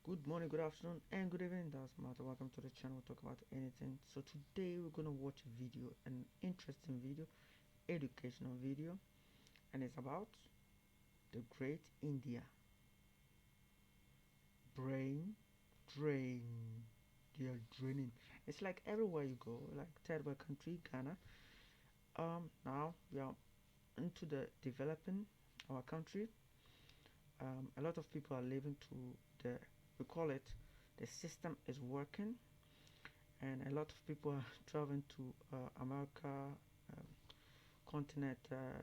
Good morning, good afternoon, and good evening. That's Martha. Welcome to the channel. We talk about anything. So today we're gonna watch a video, an interesting video, educational video, and it's about the Great India brain drain. They are draining. It's like everywhere you go, like third world country, Ghana. Now we are into the developing our country. A lot of people are living to the we call it the system is working, and a lot of people are traveling to America, continent,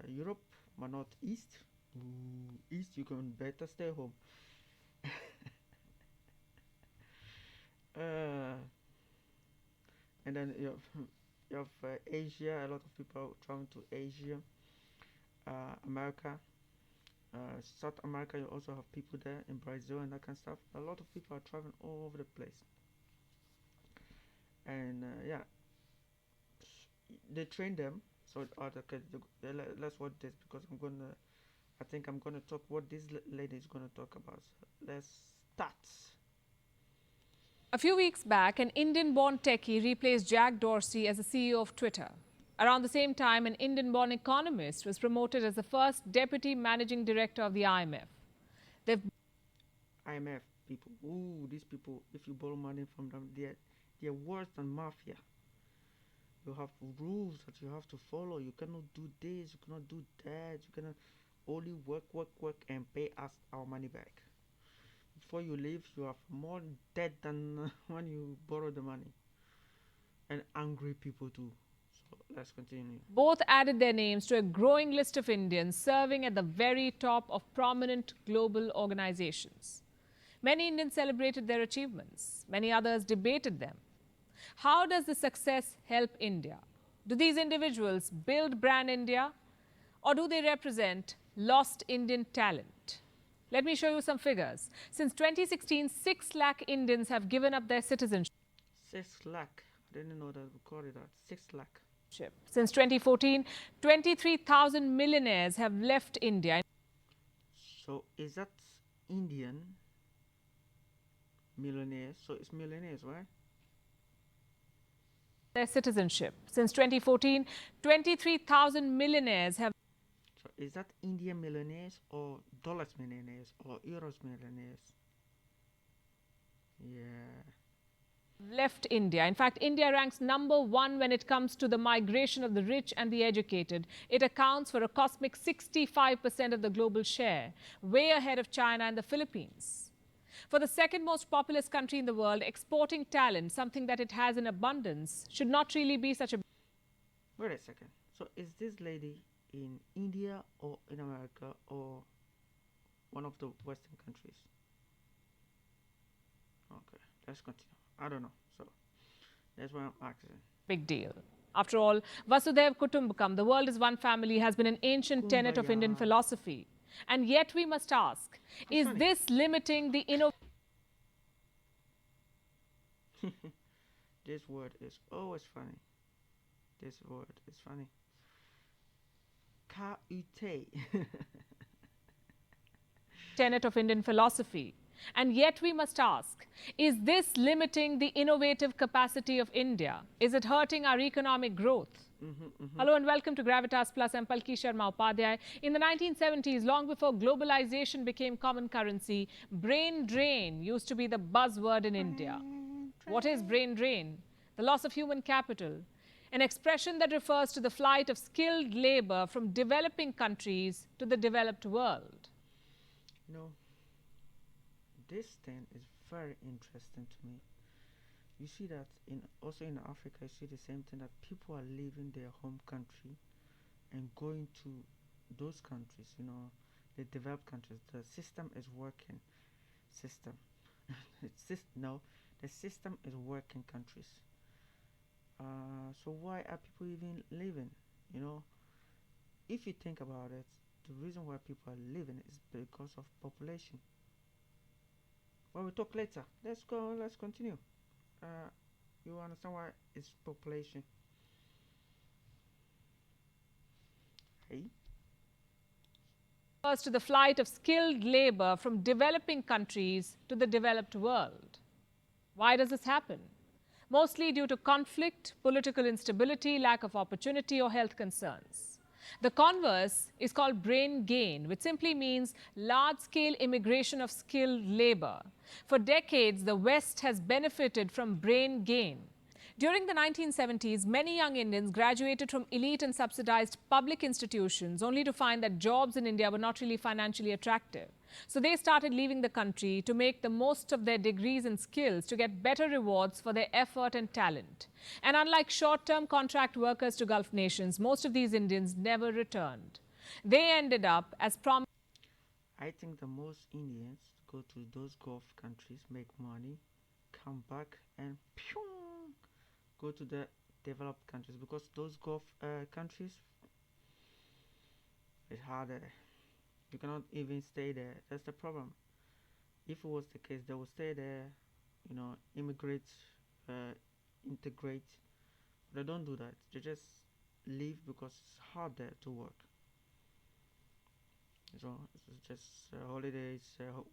Europe, but not East. Ooh, East, you can better stay home. uh, and then you have Asia. A lot of people are traveling to Asia, America, South America. You also have people there in Brazil and that kind of stuff. A lot of people are traveling all over the place, and yeah, they train them. So okay, let's watch this because I think I'm gonna talk what this lady is gonna talk about. So let's start. A few weeks back, an Indian-born techie replaced Jack Dorsey as the CEO of Twitter. Around the same time, an Indian-born economist was promoted as the first deputy managing director of the IMF. They've IMF people. Ooh, these people. If you borrow money from them, they're worse than mafia. You have rules that you have to follow. You cannot do this. You cannot do that. You cannot only work, and pay us our money back. Before you leave, you have more debt than when you borrow the money, and angry people too. So let's continue. both added their names to a growing list of Indians serving at the very top of prominent global organizations. Many Indians celebrated their achievements. Many others debated them. How does the success help India? Do these individuals build brand India, or do they represent lost Indian talent? Let me show you some figures. Since 2016, 6 lakh Indians have given up their citizenship. 6 lakh. I didn't know that we called it that. 6 lakh. Since 2014, 23,000 millionaires have left India. So is that Indian millionaires? So it's millionaires, right? Their citizenship. Since 2014, 23,000 millionaires have So is that Indian millionaires or dollars millionaires or euros millionaires? Yeah. left India. In fact, India ranks #1 when it comes to the migration of the rich and the educated. It accounts for a cosmic 65% of the global share, way ahead of China and the Philippines. For the second most populous country in the world, exporting talent, something that it has in abundance, should not really be such a Wait a second. So is this lady in India or in America or one of the Western countries? Okay, let's continue. I don't know. So that's why I'm asking. big deal. After all, Vasudev Kutumbakam, the world is one family, has been an ancient tenet of Indian Kumbaya. philosophy. And yet we must ask, That's is funny. this limiting the innovation? This word is always funny. This word is funny. Ka-ute. tenet of Indian philosophy. And yet we must ask, is this limiting the innovative capacity of India? Is it hurting our economic growth? Hello and welcome to Gravitas Plus. I'm Palki Sharma Upadhyay. In the 1970s, long before globalization became common currency, brain drain used to be the buzzword in India. What is brain drain? The loss of human capital, an expression that refers to the flight of skilled labor from developing countries to the developed world. You know, this thing is very interesting to me. You see that also in Africa, you see the same thing that people are leaving their home country and going to those countries. You know, the developed countries. The system is working. System. No, the system is working countries. So why are people even leaving? You know, if you think about it, the reason why people are leaving is because of population. Well, we'll talk later. Let's go. Let's continue. Uh, you understand why it's population? Hey. To the flight of skilled labor from developing countries to the developed world. Why does this happen? Mostly due to conflict, political instability, lack of opportunity, or health concerns. The converse is called brain gain, which simply means large-scale immigration of skilled labor. For decades, the West has benefited from brain gain. During the 1970s, many young Indians graduated from elite and subsidized public institutions only to find that jobs in India were not really financially attractive. So they started leaving the country to make the most of their degrees and skills to get better rewards for their effort and talent. And unlike short-term contract workers to Gulf nations, most of these Indians never returned. They ended up as promised. I think the most Indians go to those Gulf countries, make money, come back, and pew, go to the developed countries, because those Gulf countries, it's harder. You cannot even stay there. That's the problem. If it was the case, they would stay there, immigrate, integrate. But they don't do that. They just leave because it's hard there to work. So it's just holidays,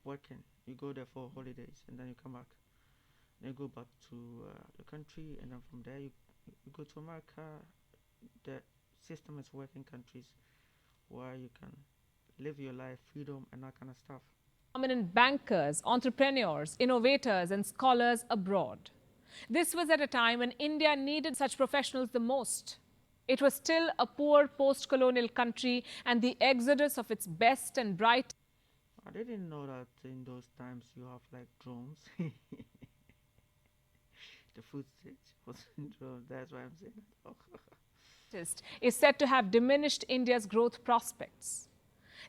working. You go there for holidays and then you come back. Then you go back to the country, and then from there you go to America. The system is working countries where you can live your life, freedom, and that kind of stuff. Prominent bankers, entrepreneurs, innovators, and scholars abroad. This was at a time when India needed such professionals the most. It was still a poor post-colonial country, and the exodus of its best and bright. I didn't know that in those times you have like drones. The food stage wasn't drones. That's why I'm saying that. Is said to have diminished India's growth prospects.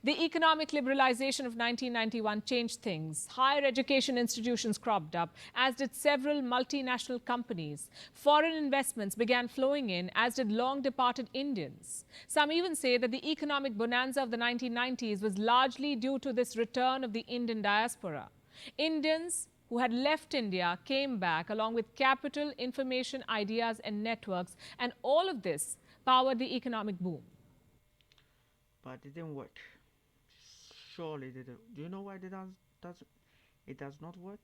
The economic liberalization of 1991 changed things. Higher education institutions cropped up, as did several multinational companies. Foreign investments began flowing in, as did long-departed Indians. Some even say that the economic bonanza of the 1990s was largely due to this return of the Indian diaspora. Indians who had left India came back along with capital, information, ideas, and networks, and all of this powered the economic boom. But it didn't work. Surely they do. Do you know why it does not work?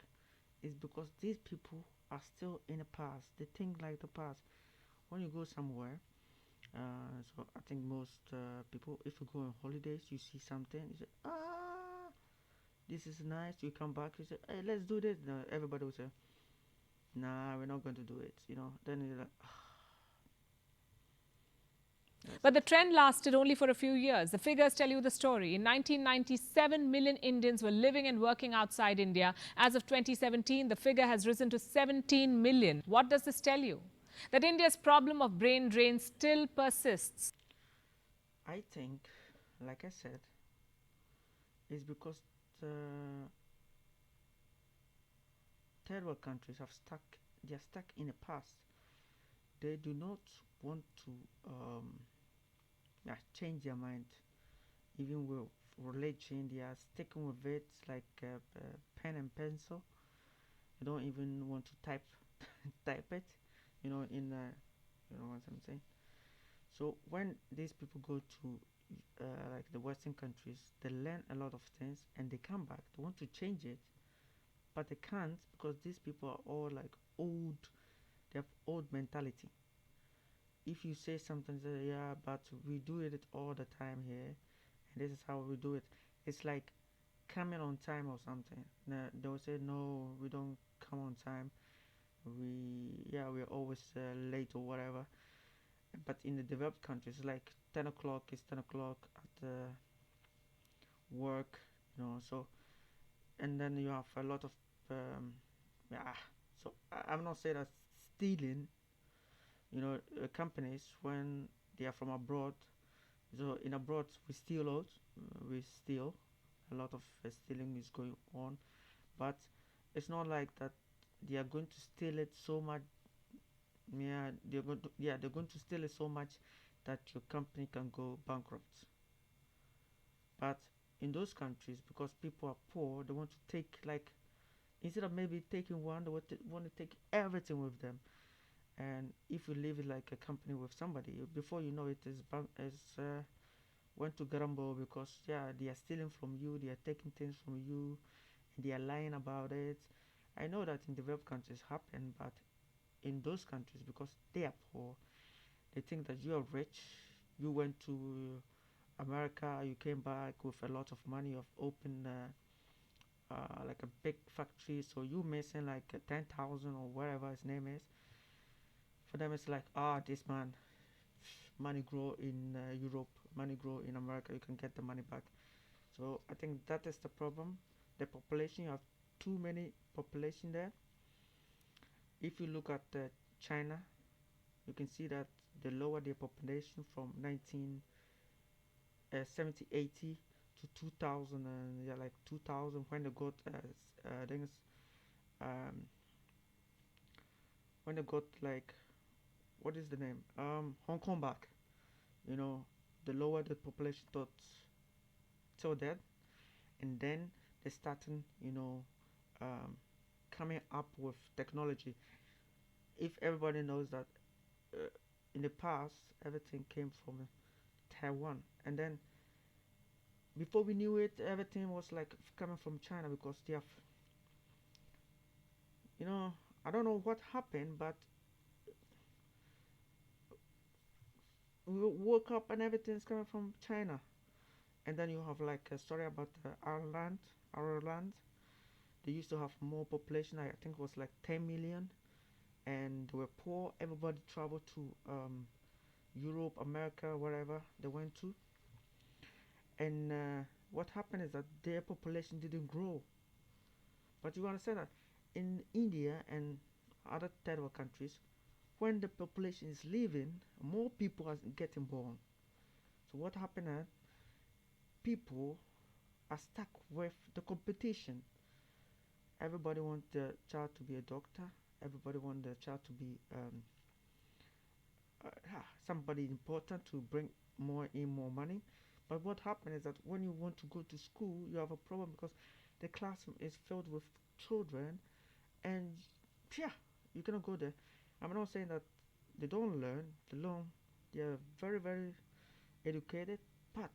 It's because these people are still in the past. They think like the past. When you go somewhere, so I think most people, if you go on holidays, you see something, you say, this is nice. You come back, you say, hey, let's do this. No, everybody will say, nah, we're not going to do it. Then you're like, But the trend lasted only for a few years. The figures tell you the story. In 1990, 7 million Indians were living and working outside India. As of 2017, the figure has risen to 17 million. What does this tell you? That India's problem of brain drain still persists. I think, like I said, is because the third world countries they are stuck in the past. They do not want to change their mind. Even with religion, they are sticking with it like pen and pencil. They don't even want to type it, in what I'm saying. So when these people go to like the Western countries, they learn a lot of things and they come back. They want to change it, but they can't, because these people are all like old. They have old mentality. If you say something, say, yeah, but we do it all the time here, and this is how we do it. It's like coming on time or something. They will say, no, we don't come on time. We're always late or whatever. But in the developed countries, like 10 o'clock is 10 o'clock at work, so, and then you have a lot of, yeah, so I'm not saying that stealing, companies, when they are from abroad, so in abroad we steal, a lot of stealing is going on, but it's not like that they are going to steal it so much. They're going to steal it so much that your company can go bankrupt. But in those countries, because people are poor, they want to take, like, instead of maybe taking one, they want to take everything with them. And if you leave it like a company with somebody, before you know it is went to grumble because yeah, they are stealing from you, they are taking things from you, and they are lying about it. I know that in developed countries happen, but in those countries, because they are poor, they think that you are rich. You went to America, you came back with a lot of money, you've opened like a big factory, so you missing like 10,000 or whatever his name is. For them, it's like, ah, this man, money grow in Europe, money grow in America, you can get the money back. So I think that is the problem. The population, you have too many population there. If you look at China, you can see that they lowered their population from 1970 80 to 2000, and yeah, like 2000 when they got things, um, when they got like, what is the name, Hong Kong back, you know, they lowered the population till that, and then they starting, um, coming up with technology. If everybody knows that uh, in the past everything came from Taiwan, and then before we knew it, everything was like coming from China because they have, you know, I don't know what happened, but we woke up and everything's coming from China. And then you have like a story about Ireland. Ireland, they used to have more population. I think it was like 10 million, and they were poor. Everybody traveled to Europe, America, wherever they went to. And what happened is that their population didn't grow. But you understand that in India and other third world countries, when the population is leaving, more people are getting born. So what happened is people are stuck with the competition. Everybody wants the child to be a doctor. Everybody wants the child to be somebody important to bring more money. But what happens is that when you want to go to school, you have a problem because the classroom is filled with children, and yeah, you cannot go there. I'm not saying that they don't learn. They learn. They are very very educated, but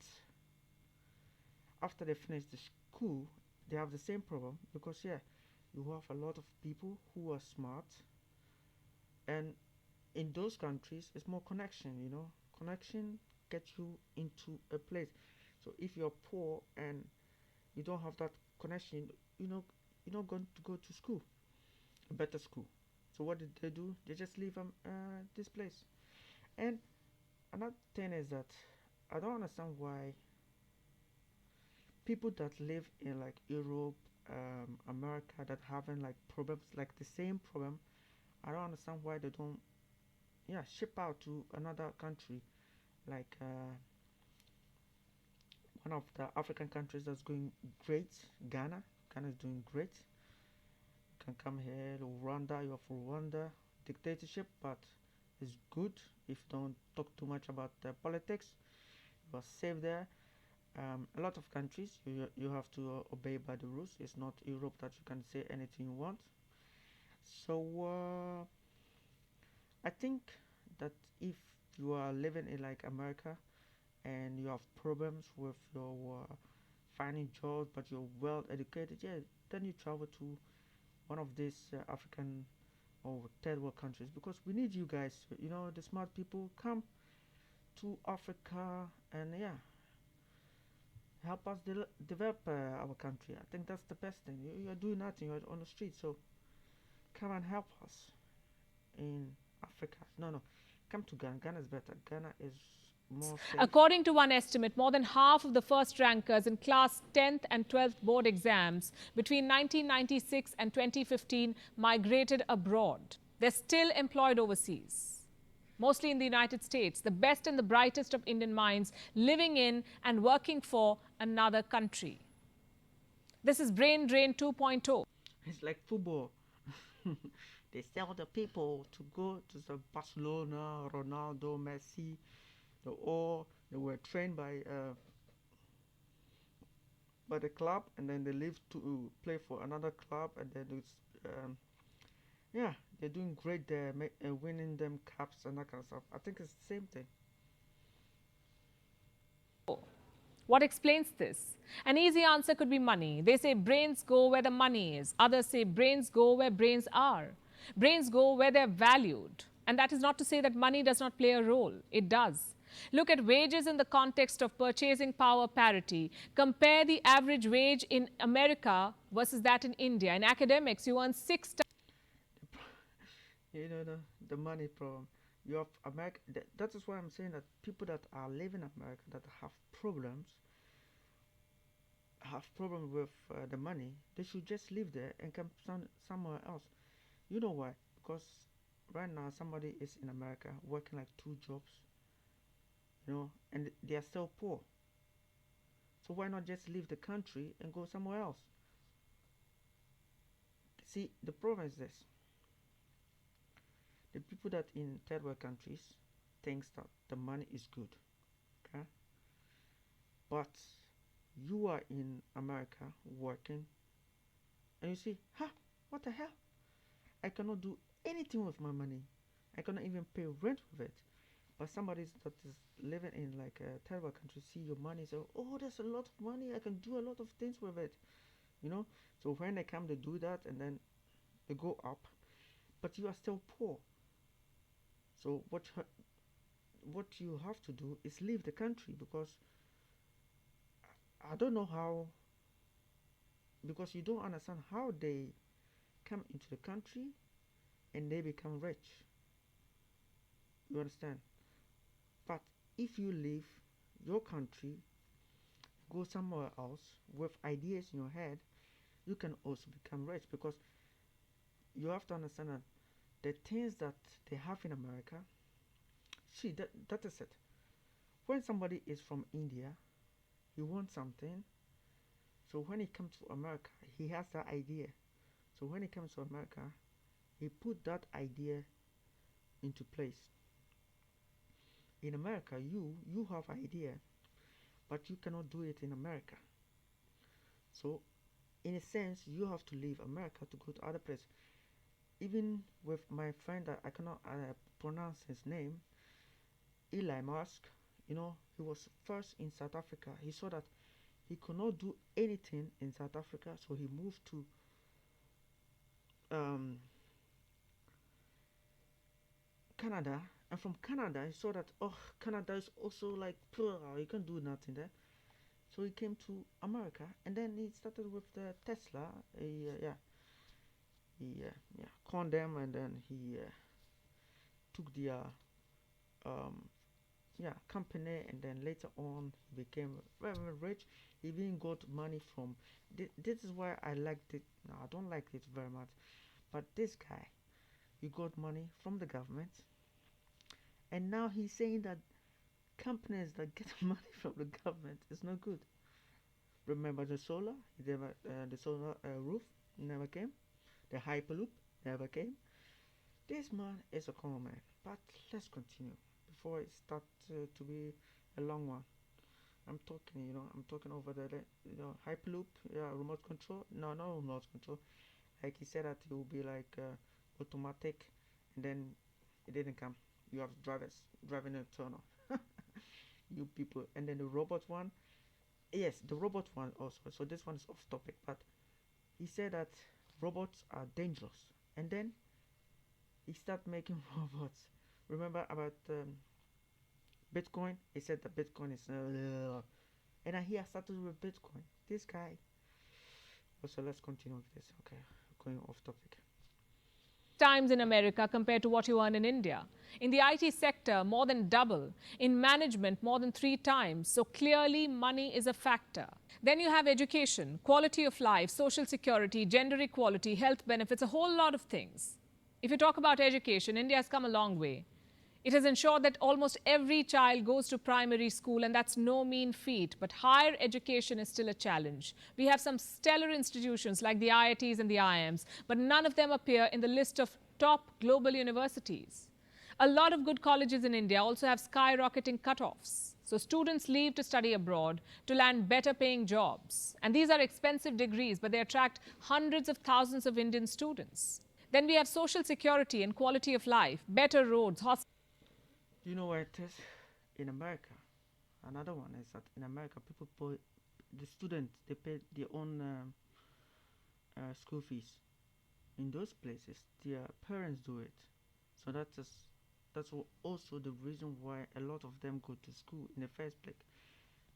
after they finish the school, they have the same problem because yeah, you have a lot of people who are smart, and in those countries, it's more connection. Connection gets you into a place. So if you're poor and you don't have that connection, you know, you're not going to go to school, a better school. So what did they do? They just leave this place. And another thing is that I don't understand why people that live in like Europe, America, that having like problems like the same problem. I don't understand why they don't, yeah, ship out to another country like one of the African countries that's going great. Ghana. Ghana is doing great. You can come here. Rwanda, you have Rwanda dictatorship, but it's good if you don't talk too much about politics. You are safe there. A lot of countries you have to obey by the rules. It's not Europe that you can say anything you want. So I think that if you are living in like America and you have problems with your finding jobs, but you're well educated, yeah, then you travel to one of these African or third world countries because we need you guys. The smart people come to Africa and yeah, help us develop our country. I think that's the best thing. You're doing nothing. You're on the street, so come and help us in Africa. No, no, come to Ghana. Ghana is better. Ghana is more safe. According to one estimate, more than half of the first rankers in class 10th and 12th board exams between 1996 and 2015 migrated abroad. They're still employed overseas, mostly in the United States, the best and the brightest of Indian minds living in and working for another country. This is Brain Drain 2.0. It's like football. They sell the people to go to the Barcelona, Ronaldo, Messi. They were trained by the club, and then they leave to play for another club, and then it's yeah, they're doing great. They're winning them caps and that kind of stuff. I think it's the same thing. What explains this? An easy answer could be money. They say brains go where the money is. Others say brains go where brains are. Brains go where they're valued. And that is not to say that money does not play a role. It does. Look at wages in the context of purchasing power parity. Compare the average wage in America versus that in India. In academics, you earn 6 times. You know the money problem. You have America. That is why I'm saying that people that are living in America that have problem with the money. They should just live there and come somewhere else. You know why? Because right now somebody is in America working like two jobs, and they are still poor. So why not just leave the country and go somewhere else? See, the problem is this: the people that in third world countries thinks that the money is good, okay? But you are in America working, and you see, what the hell? I cannot do anything with my money. I cannot even pay rent with it. But somebody that is living in like a third world country see your money, say, oh, there's a lot of money. I can do a lot of things with it, you know. So when they come, they do that, and then they go up, but you are still poor. So what you have to do is leave the country, because I don't know how, because you don't understand how they come into the country and they become rich. You understand? But if you leave your country, go somewhere else with ideas in your head, you can also become rich, because you have to understand that the things that they have in America, see, that is it. When somebody is from India, he wants something, so when he comes to America, he has that idea. So when he comes to America, he put that idea into place. In America, you have idea, but you cannot do it in America. So in a sense, you have to leave America to go to other place. Even with my friend that I cannot pronounce his name, Eli Musk, he was first in South Africa. He saw that he could not do anything in South Africa, so he moved to um, Canada. And from Canada, he saw that, oh, Canada is also like poor. You can't do nothing there. So he came to America, and then he started with the Tesla. He conned them, and then he took their um, company, and then later on he became very, very rich. He even got money from. This is why I liked it. No, I don't like it very much, but this guy, he got money from the government, and now he's saying that companies that get money from the government is no good. Remember the solar? The solar roof never came. The hyperloop never came. This man is a common man. But let's continue before it starts to be a long one. I'm talking over the hyperloop, remote control. No, no remote control. Like he said that it will be like automatic, and then it didn't come. You have drivers driving a tunnel. You people, and then the robot one. Yes, the robot one also. So this one is off topic, but he said that robots are dangerous, and then he started making robots. Remember about Bitcoin? He said that Bitcoin is, and he started with Bitcoin. This guy. So let's continue with this. Okay, going off topic. Times in America compared to what you earn in India. In the IT sector, more than double. In management, more than 3 times. So clearly, money is a factor. Then you have education, quality of life, social security, gender equality, health benefits, a whole lot of things. If you talk about education, India has come a long way. It has ensured that almost every child goes to primary school, and that's no mean feat. But higher education is still a challenge. We have some stellar institutions like the IITs and the IIMs, but none of them appear in the list of top global universities. A lot of good colleges in India also have skyrocketing cutoffs. So students leave to study abroad to land better paying jobs. And these are expensive degrees, but they attract hundreds of thousands of Indian students. Then we have social security and quality of life, better roads, hospitals. You know where it is? In America. another one is that in America, people pay the students they pay their own school fees. In those places, their parents do it. So that's also the reason why a lot of them go to school in the first place.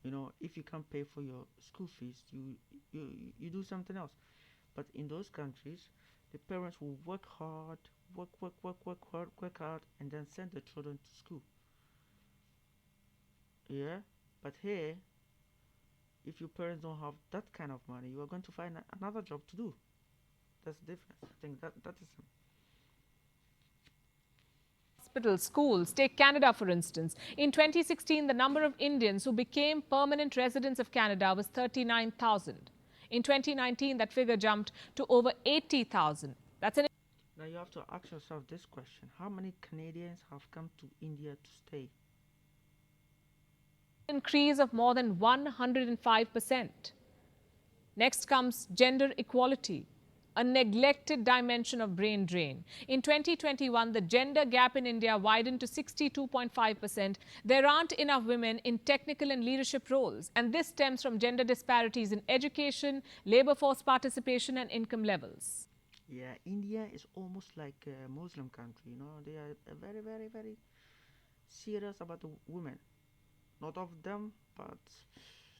You know, if you can't pay for your school fees, you you do something else. But in those countries, the parents will work hard, work hard, and then send the children to school. Yeah, but here, if your parents don't have that kind of money, you are going to find another job to do. That's the difference. I think that is. Hospitals, schools. Take Canada, for instance. In 2016, the number of Indians who became permanent residents of Canada was 39,000. In 2019, that figure jumped to over 80,000. That's an Now you have to ask yourself this question: how many Canadians have come to India to stay? increase of more than 105%. Next comes gender equality, a neglected dimension of brain drain. In 2021, the gender gap in India widened to 62.5%. There aren't enough women in technical and leadership roles, and this stems from gender disparities in education, labor force participation, and income levels. Yeah, India is almost like a Muslim country. You know, they are very serious about the women. Not of them, but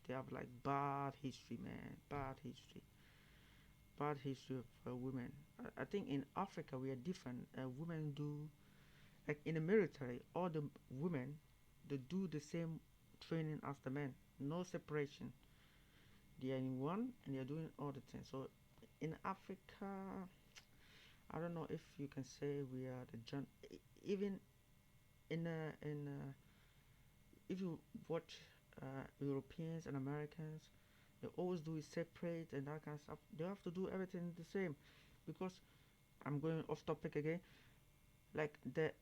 they have like bad history, man. Bad history of women. I think in Africa we are different. Women do like in the military. All the women they do the same training as the men. No separation. They are in one and they are doing all the things. So in Africa, I don't know if you can say we are the even in if you watch Europeans and Americans, they always do it separate and that kind of stuff. They have to do everything the same because I'm going off topic again. Like the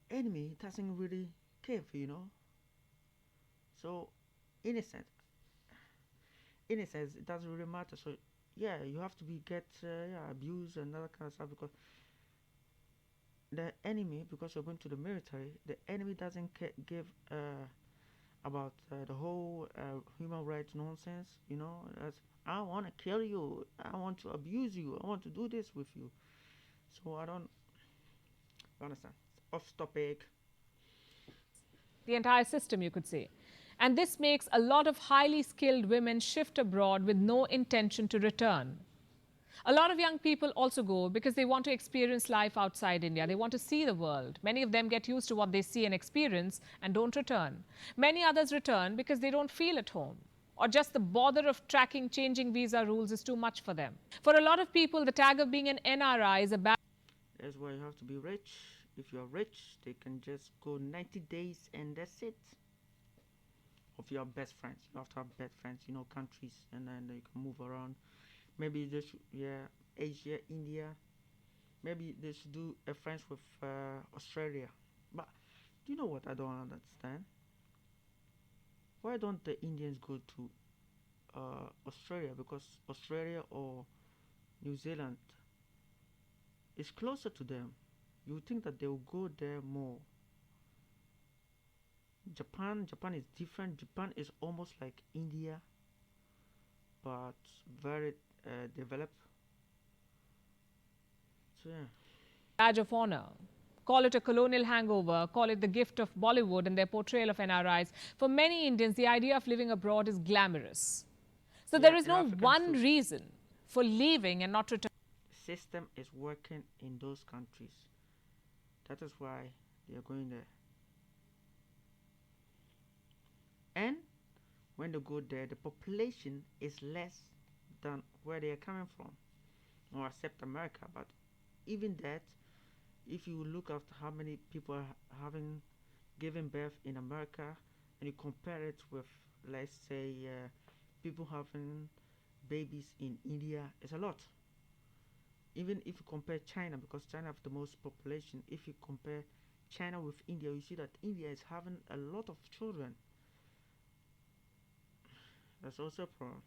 enemy doesn't really care for, you know. So innocent, innocence it doesn't really matter. So yeah, you have to be get yeah abused and that kind of stuff because the enemy because you're going to the military, the enemy doesn't give about the whole human rights nonsense. You know, that's I want to kill you, I want to abuse you, I want to do this with you. So I don't understand. Off topic. The entire system, you could say. And this makes a lot of highly skilled women shift abroad with no intention to return. A lot of young people also go because they want to experience life outside India. They want to see the world. Many of them get used to what they see and experience and don't return. Many others return because they don't feel at home, or just the bother of tracking changing visa rules is too much for them. For a lot of people, the tag of being an NRI is a bad. That's why you have to be rich. If you are rich, they can just go 90 days and that's it. Of your best friends, you have to have best friends, you know, countries, and then you can move around. Maybe they should, yeah, Asia, India. Maybe they should do a friends with Australia. But do you know what I don't understand? Why don't the Indians go to Australia? Because Australia or New Zealand is closer to them. You would think that they will go there more. Japan is different. Japan is almost like India, but very developed. So yeah. Badge of honor. Call it a colonial hangover, call it the gift of Bollywood and their portrayal of NRIs. For many Indians, the idea of living abroad is glamorous. So Yeah, there is in no Africans one too. reason for leaving and not returning. System is working in those countries. That is why they are going there. And when they go there, the population is less than where they are coming from. Or except America, but even that, if you look at how many people are having given birth in America, and you compare it with, let's say, people having babies in India, it's a lot. Even if you compare China, because China have the most population, if you compare China with India, you see that India is having a lot of children. That's also a problem.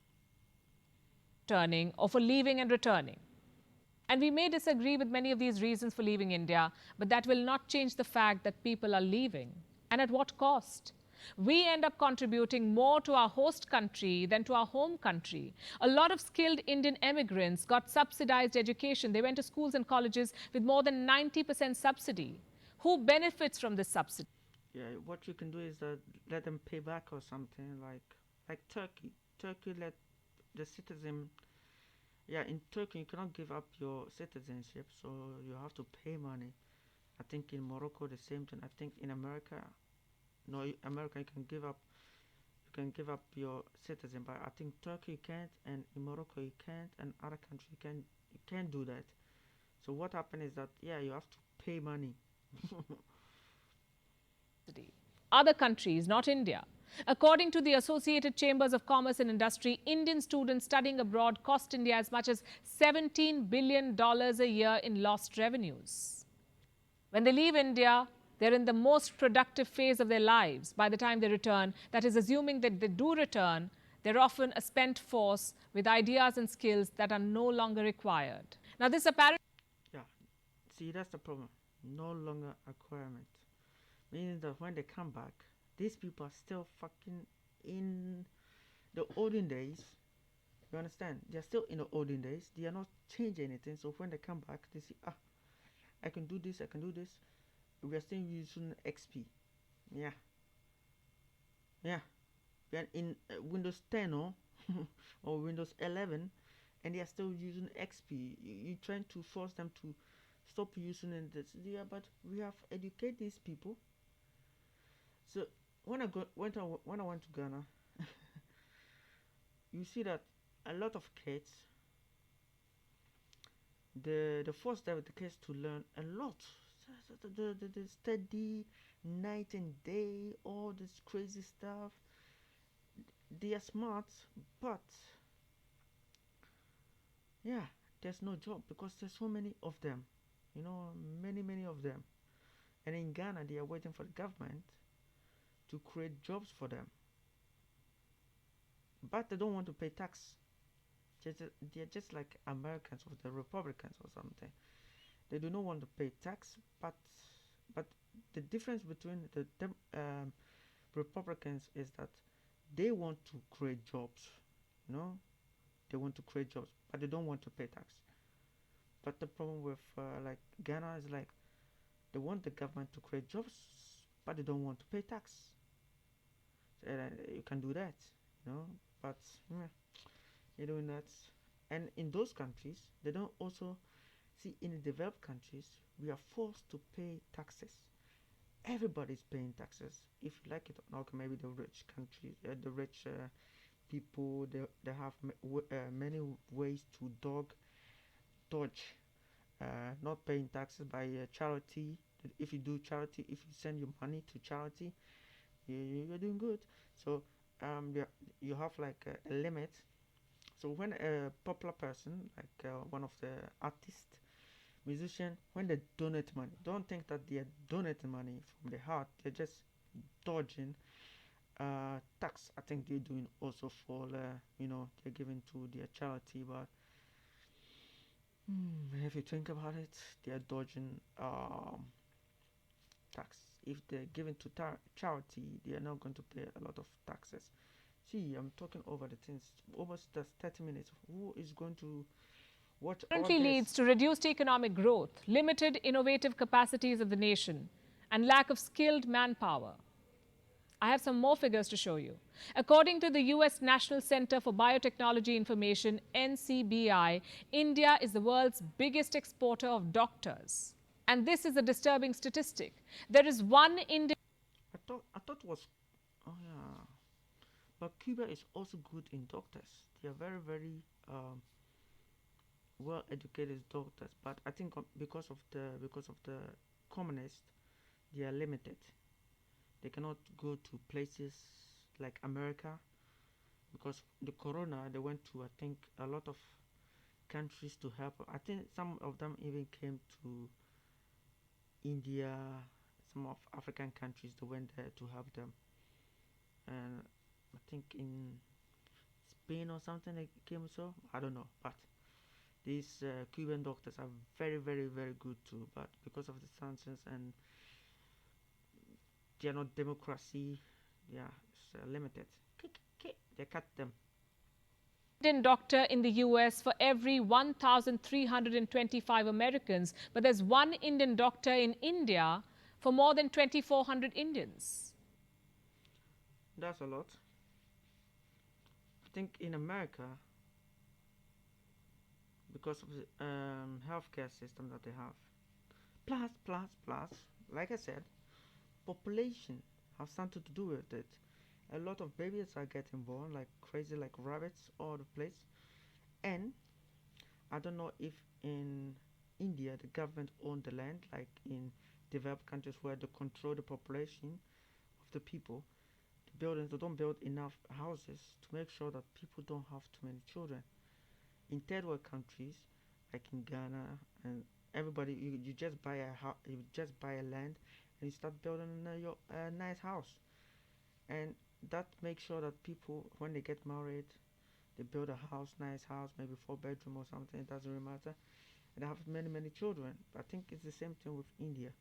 Returning or for leaving and returning. And we may disagree with many of these reasons for leaving India, but that will not change the fact that people are leaving. And at what cost? we end up contributing more to our host country than to our home country. A lot of skilled Indian immigrants got subsidized education. They went to schools and colleges with more than 90% subsidy. Who benefits from this subsidy? Yeah, what you can do is let them pay back or something like Turkey. Turkey let the citizen. Yeah, in Turkey you cannot give up your citizenship, so you have to pay money. I think in Morocco the same thing. I think in America, no, America you can give up your citizen, but I think Turkey you can't, and in Morocco you can't, and other countries you can't do that. So what happened is that yeah, you have to pay money. Other countries, not India. According to the Associated Chambers of Commerce and Industry, Indian students studying abroad cost India as much as $17 billion a year in lost revenues. When they leave India, they're in the most productive phase of their lives. By the time they return, that is, assuming that they do return, they're often a spent force with ideas and skills that are no longer required. Now, this apparent Yeah, see that's the problem. No longer acquirement, meaning that when they come back, these people are still fucking in the olden days. You understand? They're still in the olden days. They are not changing anything. So when they come back, they say, ah, I can do this. I can do this. We are still using XP. Yeah, yeah. We are in Windows 10 or Windows 11, and they are still using XP. You trying to force them to stop using it. Yeah, but we have educated these people. So when I went to Ghana, you see that a lot of kids the force them the kids to learn a lot. The study night and day, all this crazy stuff. They are smart, but yeah, there's no job because there's so many of them. You know, many of them. And in Ghana, they are waiting for the government to create jobs for them, but they don't want to pay tax. They're just like Americans or the Republicans or something. They do not want to pay tax, but the difference between the Republicans is that they want to create jobs. You know, they want to create jobs, but they don't want to pay tax. But the problem with like Ghana is like they want the government to create jobs, but they don't want to pay tax. You can do that, you know, but yeah, you're doing that. And in those countries, they don't also see in the developed countries we are forced to pay taxes. Everybody's paying taxes, if you like it or not. Maybe the rich countries, the rich people, they have many ways to dodge not paying taxes by charity. If you do charity, if you send your money to charity, you're doing good. So you have like a limit. So when a popular person, like one of the artists, musician, when they donate money, don't think that they are donating money from their heart. They're just dodging tax. I think they're doing also for they're giving to their charity, but if you think about it, they are dodging tax. If they're giving to charity, they are not going to pay a lot of taxes. See, I'm talking over the things. Almost that's 30 minutes. Who is going to watch all currently this? leads to reduced economic growth, limited innovative capacities of the nation, and lack of skilled manpower. I have some more figures to show you. According to the US National Center for Biotechnology Information, NCBI, India is the world's biggest exporter of doctors. And this is a disturbing statistic. There is one Indian. I thought it was. Oh yeah, but Cuba is also good in doctors. They are very well educated doctors. But I think because of the communists, they are limited. They cannot go to places like America because the corona. They went to I think a lot of countries to help. I think some of them even came to India, some of African countries. They went there to help them, and I think in Spain or something they came. So I don't know, but these Cuban doctors are very good too. But because of the sanctions and they are not democracy, yeah, it's limited. They cut them. Indian doctor in the US for every 1,325 Americans, but there's one Indian doctor in India for more than 2,400 Indians. That's a lot. I think in America, because of the healthcare system that they have, plus, like I said, population has something to do with it. A lot of babies are getting born like crazy, like rabbits all the place. And I don't know if in India the government own the land, like in developed countries where they control the population of the people. The buildings, they don't build enough houses to make sure that people don't have too many children. In third world countries, like in Ghana and everybody, you just buy you just buy a land and you start building your nice house, and that makes sure that people when they get married, they build a house, nice house, maybe 4 bedroom or something. It doesn't really matter, and they have many children. I think it's the same thing with India.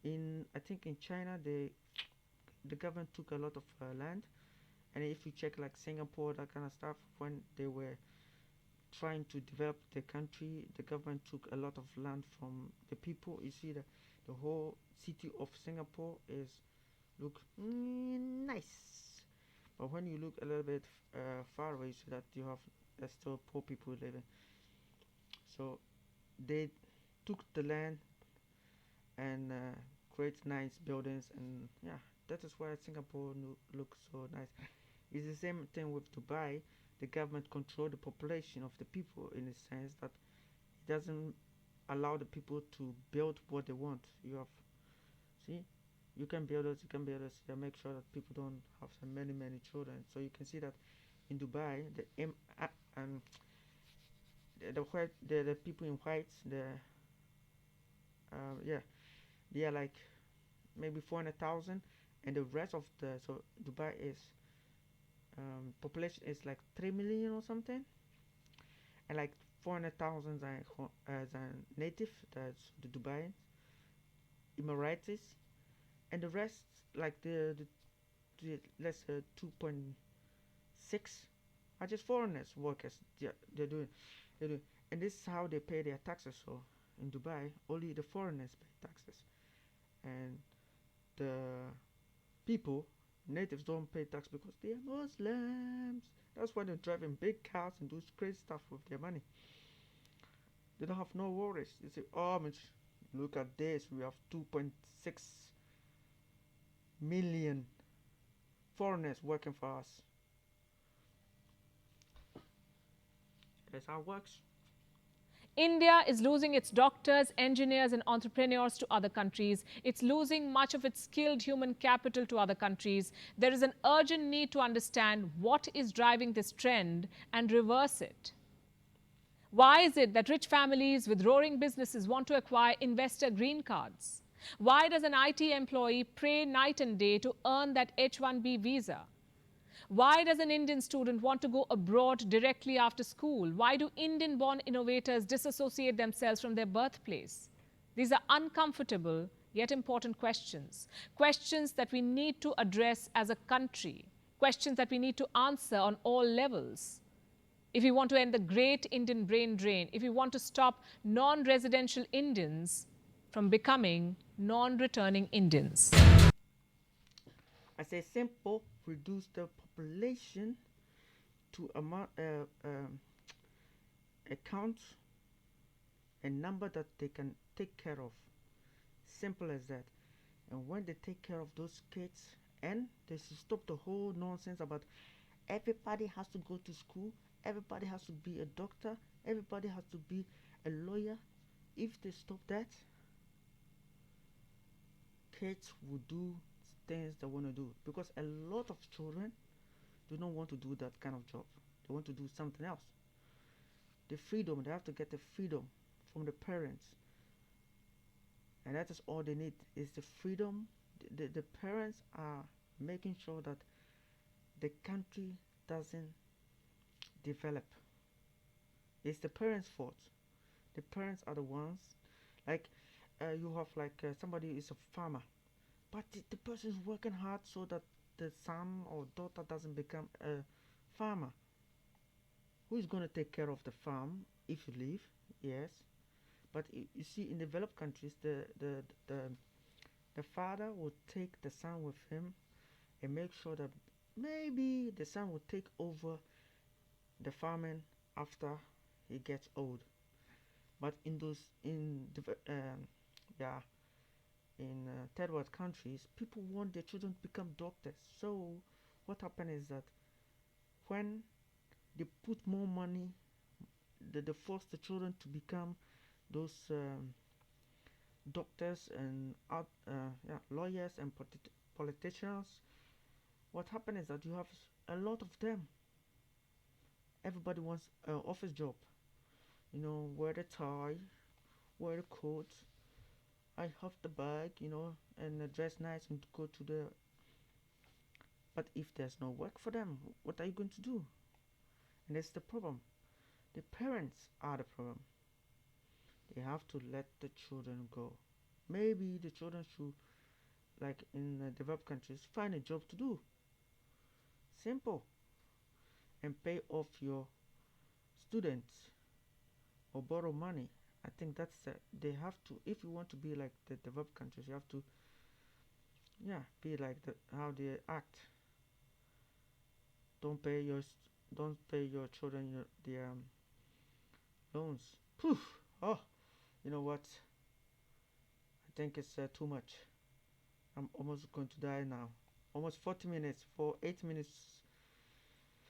In I think in China, the government took a lot of land, and if you check like Singapore, that kind of stuff, when they were trying to develop the country, the government took a lot of land from the people. You see that the whole city of Singapore is look nice, but when you look a little bit far away, you see that you have still poor people living. So they took the land and create nice buildings, and yeah, that is why Singapore looks so nice. It's the same thing with Dubai. The government control the population of the people in the sense that it doesn't allow the people to build what they want. You have see, you can build it, you can build it. You make sure that people don't have so many children. So you can see that in Dubai, and the white the people in whites, yeah, they are like maybe 400,000, and the rest of the so Dubai is population is like 3 million or something, and like 400,000 as a native, that's the Dubai Emiratis, and the rest like the let's say 2.6 are just foreigners workers. They're doing, and this is how they pay their taxes. So in Dubai, only the foreigners pay taxes, and the people natives don't pay tax because they are Muslims. That's why they're driving big cars and do crazy stuff with their money. They don't have no worries. They say, oh, look at this. We have 2.6 million foreigners working for us. That's how it works. India is losing its doctors, engineers, and entrepreneurs to other countries. It's losing much of its skilled human capital to other countries. There is an urgent need to understand what is driving this trend and reverse it. Why is it that rich families with roaring businesses want to acquire investor green cards? Why does an IT employee pray night and day to earn that H-1B visa? Why does an Indian student want to go abroad directly after school? Why do Indian-born innovators disassociate themselves from their birthplace? These are uncomfortable yet important questions. Questions that we need to address as a country. Questions that we need to answer on all levels. If we want to end the great Indian brain drain, if we want to stop non-residential Indians from becoming non-returning Indians. I say simple, reduce the population to a count, a number that they can take care of. Simple as that. And when they take care of those kids, and they should stop the whole nonsense about everybody has to go to school, everybody has to be a doctor, everybody has to be a lawyer. If they stop that, kids will do things they want to do, because a lot of children do not want to do that kind of job. They want to do something else. The freedom, they have to get the freedom from the parents, and that is all they need, is the freedom. The parents are making sure that the country doesn't develop. It's the parents' fault. The parents are the ones, like you have like somebody is a farmer, but the person is working hard so that the son or daughter doesn't become a farmer, who is going to take care of the farm if you leave? Yes, but you see, in developed countries, the father will take the son with him and make sure that maybe the son will take over the farming after he gets old. But in those yeah, in third world countries, people want their children to become doctors. So what happens is that when they put more money, they force the children to become those doctors and yeah, lawyers and politicians. What happens is that you have a lot of them. Everybody wants an office job. Wear the tie, wear the coat. I have the bag, and dress nice and go to the. But if there's no work for them, what are you going to do? And that's the problem. The parents are the problem. They have to let the children go. Maybe the children should, like in developed countries, find a job to do. Simple. And pay off your students or borrow money. I think that's they have to. If you want to be like the developed countries, you have to, yeah, be like how they act. Don't pay your don't pay your children their loans. Poof. Oh, you know what? I think it's too much. I'm almost going to die now. Almost 40 minutes for 8 minutes.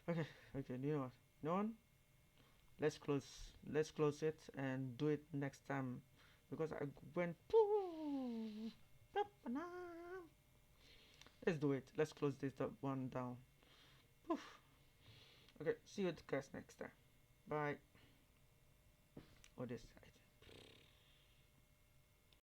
Okay, okay. You know what? No one. Let's close. Let's close it and do it next time because I went. Let's do it. Let's close this one down. Poof. Okay. See you guys next time. Bye. Or this.